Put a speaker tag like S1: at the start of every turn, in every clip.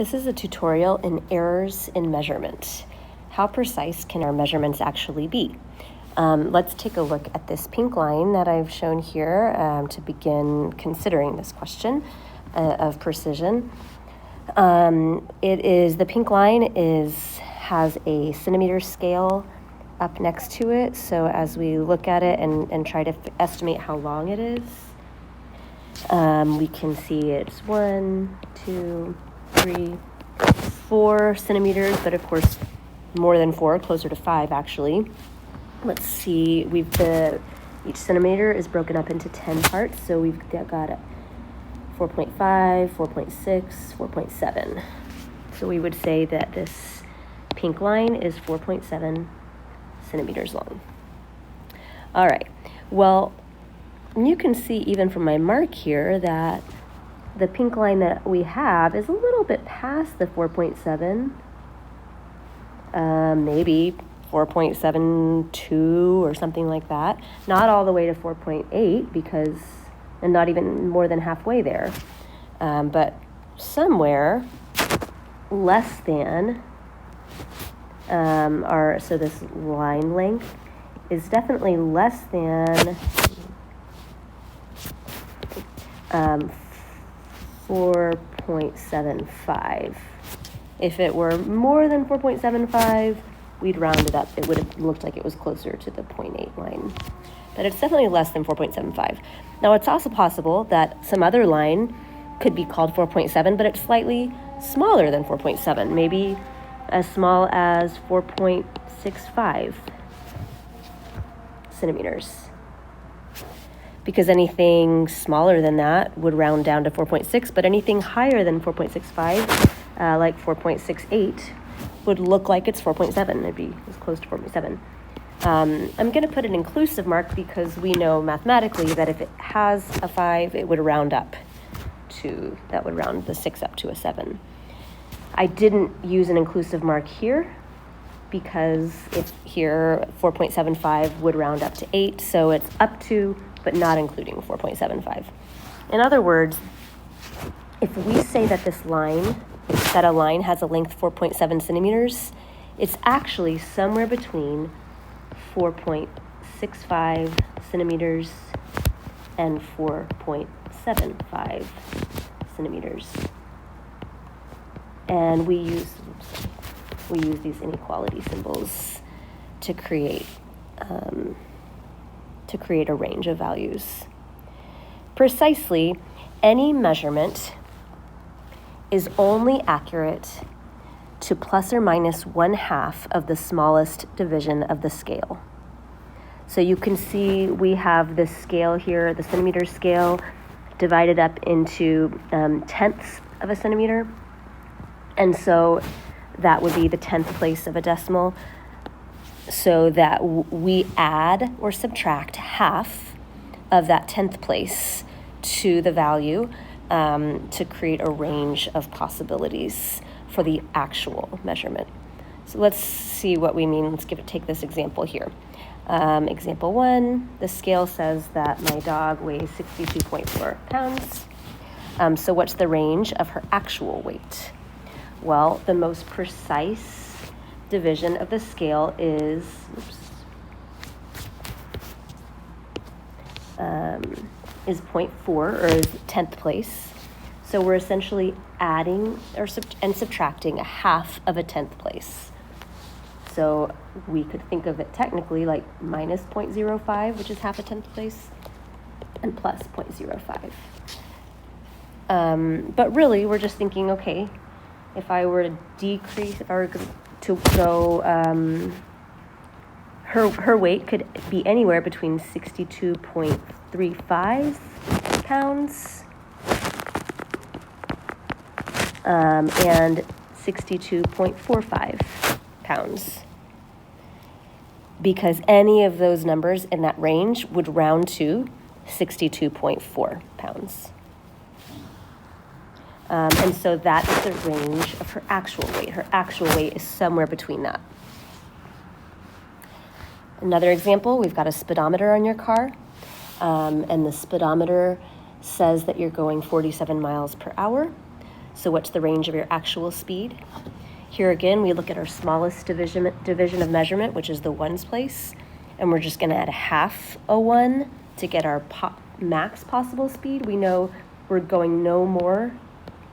S1: This is a tutorial in errors in measurement. How precise can our measurements actually be? Let's take a look at this pink line that I've shown here to begin considering this question of precision. The pink line has a centimeter scale up next to it. So as we look at it and try to estimate how long it is, we can see it's 1, 2, 3, 4 centimeters, but of course more than 4, closer to 5 actually. Let's see, each centimeter is broken up into 10 parts, so we've got 4.5, 4.6, 4.7. So we would say that this pink line is 4.7 centimeters long. All right, well, you can see even from my mark here that the pink line that we have is a little bit past the 4.7, maybe 4.72 or something like that. Not all the way to 4.8 and not even more than halfway there, but somewhere less than so this line length is definitely less than 4.75. If it were more than 4.75, we'd round it up. It would have looked like it was closer to the 0.8 line. But it's definitely less than 4.75. Now, it's also possible that some other line could be called 4.7, but it's slightly smaller than 4.7, maybe as small as 4.65 centimeters. Because anything smaller than that would round down to 4.6, but anything higher than 4.65, like 4.68, would look like it's 4.7. It'd be as close to 4.7. I'm going to put an inclusive mark because we know mathematically that if it has a 5, it would round up that would round the 6 up to a 7. I didn't use an inclusive mark here because if here 4.75 would round up to 8, so it's up to but not including 4.75. In other words, if we say that a line has a length 4.7 centimeters, it's actually somewhere between 4.65 centimeters and 4.75 centimeters. And we use these inequality symbols to create a range of values. Precisely, any measurement is only accurate to plus or minus 1/2 of the smallest division of the scale. So you can see we have this scale here, the centimeter scale, divided up into tenths of a centimeter. And so that would be the 10th place of a decimal. So that we add or subtract half of that 10th place to the value to create a range of possibilities for the actual measurement. So let's see what we mean. Let's take this example here. Example 1, the scale says that my dog weighs 62.4 pounds. So what's the range of her actual weight? Well, the most precise division of the scale is 0.4, or is 10th place. So we're essentially adding and subtracting a half of a 10th place. So we could think of it technically like minus 0.05, which is half a 10th place, and plus 0.05. But really, we're just thinking, okay, if I were to go, her weight could be anywhere between 62.35 pounds and 62.45 pounds, because any of those numbers in that range would round to 62.4 pounds. And so that is the range of her actual weight. Her actual weight is somewhere between that. Another example, we've got a speedometer on your car, and the speedometer says that you're going 47 miles per hour. So what's the range of your actual speed? Here again, we look at our smallest division of measurement, which is the ones place, and we're just going to add a half a 1 to get our max possible speed. We know we're going no more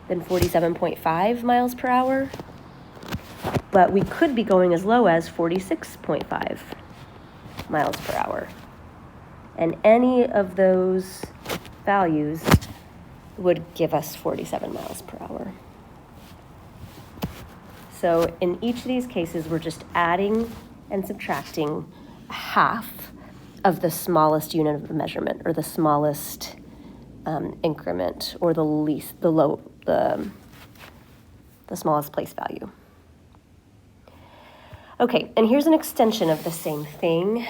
S1: than 47.5 miles per hour, but we could be going as low as 46.5 miles per hour. And any of those values would give us 47 miles per hour. So in each of these cases, we're just adding and subtracting half of the smallest unit of measurement, or the smallest increment, or the smallest place value. Okay, and here's an extension of the same thing.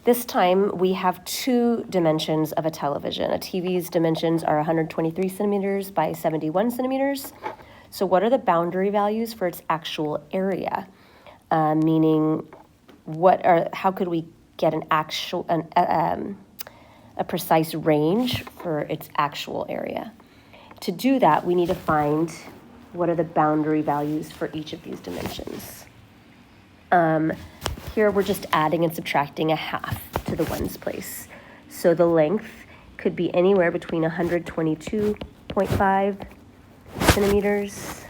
S1: This time we have 2 dimensions of a television. A TV's dimensions are 123 centimeters by 71 centimeters. So what are the boundary values for its actual area? Meaning, how could we get a precise range for its actual area? To do that, we need to find what are the boundary values for each of these dimensions. Here we're just adding and subtracting a half to the ones place. So the length could be anywhere between 122.5 centimeters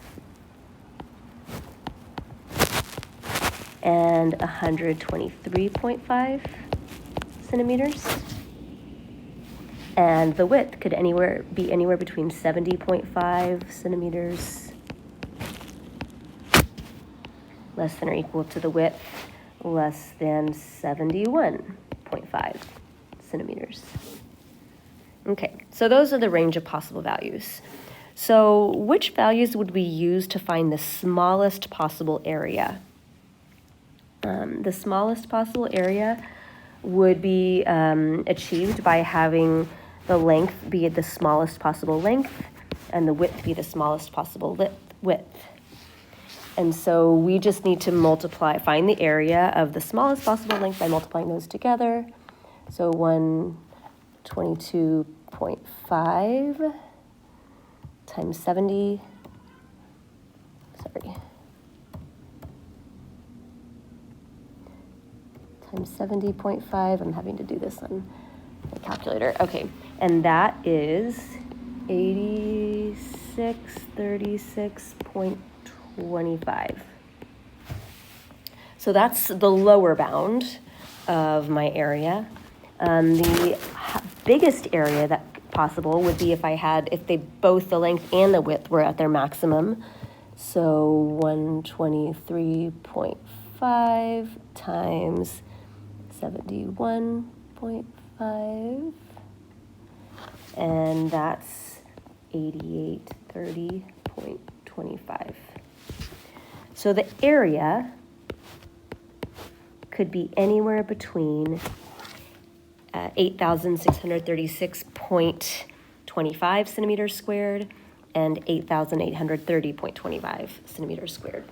S1: and 123.5 centimeters. And the width could be anywhere between 70.5 centimeters, less than or equal to the width, less than 71.5 centimeters. Okay, so those are the range of possible values. So which values would we use to find the smallest possible area? The smallest possible area would be achieved by having the length be the smallest possible length and the width be the smallest possible width. And so we just need to find the area of the smallest possible length by multiplying those together. So 122.5 times 70, times 70.5, I'm having to do this on the calculator. Okay, and that is 8636.25. So that's the lower bound of my area. The biggest area that possible would be if both the length and the width were at their maximum. So 123.5 times 71.5, and that's 8830.25. So the area could be anywhere between 8,636.25 centimeters squared and 8,830.25 centimeters squared.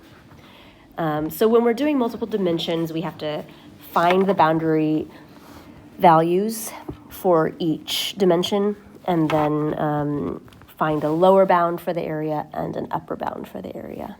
S1: So when we're doing multiple dimensions, we have to find the boundary values for each dimension, and then find a lower bound for the area and an upper bound for the area.